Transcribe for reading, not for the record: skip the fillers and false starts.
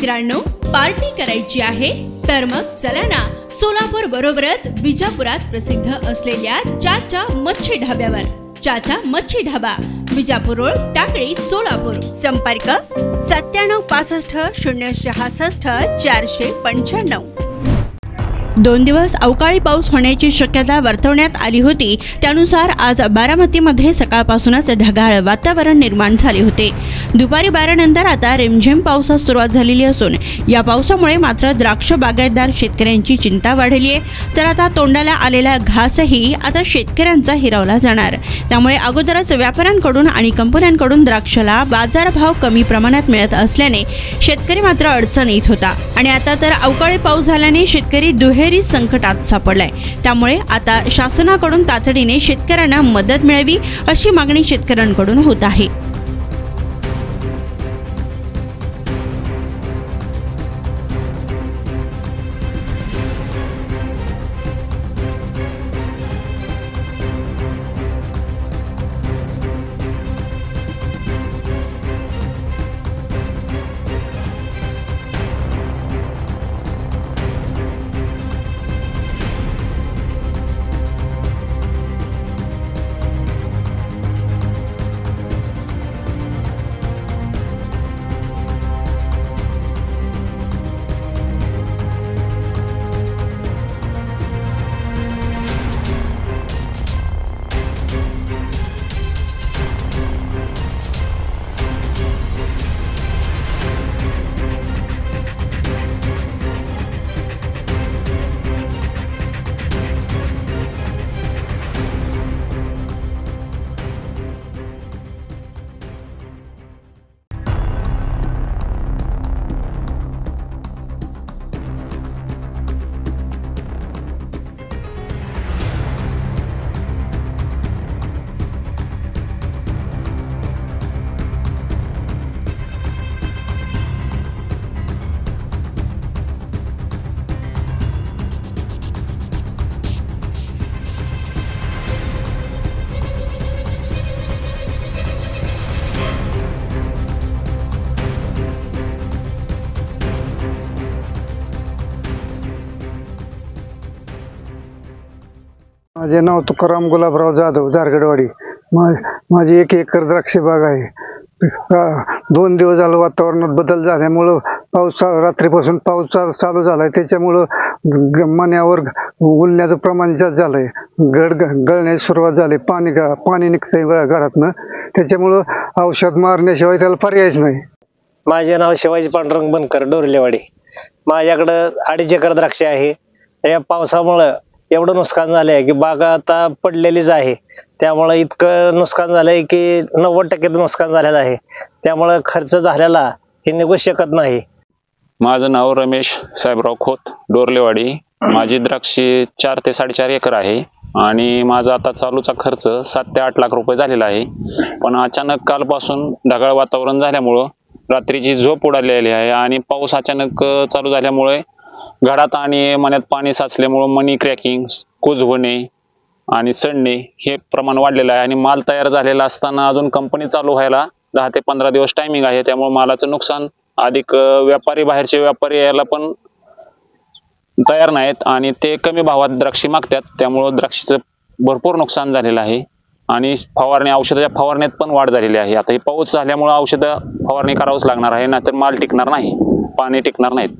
मित्रांनो, पार्टी करायची आहे तर मग चला ना, सोलापूर बरोबरच विजापुरात प्रसिद्ध असलेल्या चाचा मच्छी ढाब्यावर। चाचा मच्छी ढाबा, विजापूर रोड, टाकळी, सोलापूर। संपर्क 9765 066 495। 2 दिवस अवकाळी पाऊस होण्याची शक्यता वर्तवण्यात आली होती। त्यानुसार आज बारामतीमध्ये सकाळपासूनच ढगाळ वातावरण निर्माण झाले होते। दुपारी 12 नंतर आता रिमझिम पावसास सुरुवात झालेली असून या पावसामुळे मात्र द्राक्ष बागायतदार शेतकऱ्यांची चिंता वाढली आहे। तर आता तोंडाला आलेला घासही आता शेतकऱ्यांचा हिरावला जाणार। त्यामुळे अगोदरच व्यापाऱ्यांकडून आणि कंपन्यांकडून द्राक्षाला बाजारभाव कमी प्रमाणात मिळत असल्याने शेतकरी मात्र अडचणीत होता आणि आता तर अवकाळी पाऊस झाल्याने शेतकरी दुहेरी संकटात सापडलाय। त्यामुळे आता शासनाकडून तातडीने शेतकऱ्यांना मदत मिळावी अशी मागणी शेतकऱ्यांकडून होत आहे। माझे नाव तुकाराम गुलाबराव जाधव, जारगडवाडी। माझी 1 एकर द्राक्ष बाग आहे। 2 दिवस झालं वातावरणात बदल झाल्यामुळं पाऊस रात्रीपासून पाऊस चालू झालाय। त्याच्यामुळं मण्यावर उलण्याचं प्रमाण जास्त झालंय। गळण्याची सुरुवात झाली। पाणी निघतंय गळातनं। त्याच्यामुळं औषध मारण्याशिवाय त्याला पर्यायच नाही। माझे नाव शिवाजी पांडुरंग बनकर, डोरलेवाडी। माझ्याकडं 2.5 एकर द्राक्ष आहे। या पावसामुळं एवढं नुकसान झालंय की बाग आता पडलेलीच आहे। त्यामुळे इतकं नुकसान झालंय की 90% नुकसान झालेलं आहे। त्यामुळे खर्च झालेला हे निघू शकत नाही। माझं नाव रमेश साहेबराव खोत, डोरलेवाडी। माझी द्राक्षे 4 ते 4.5 एकर आहे आणि माझा आता चालूचा खर्च 7 ते 8 लाख रुपये झालेला आहे। पण अचानक कालपासून ढगाळ वातावरण झाल्यामुळं रात्रीची झोप उडालेली आहे आणि पाऊस अचानक चालू झाल्यामुळे घरात आणि मण्यात पाणी साचल्यामुळे मनी क्रॅकिंग, कुज होणे आणि सडणे हे प्रमाण वाढलेलं आहे आणि माल तयार झालेला असताना अजून कंपनी चालू व्हायला 10 ते 15 दिवस टायमिंग आहे। त्यामुळे मालाचं नुकसान, अधिक बाहेरचे व्यापारी यायला पण तयार नाहीत आणि ते कमी भावात द्राक्षी मागतात। त्यामुळे द्राक्षीचं भरपूर नुकसान झालेलं आहे आणि औषधाच्या फवारण्यात पण वाढ झालेली आहे। आता हे पाऊस झाल्यामुळे औषध फवारणी करावंच लागणार आहे, नाहीतर माल टिकणार नाही, पाणी टिकणार नाहीत।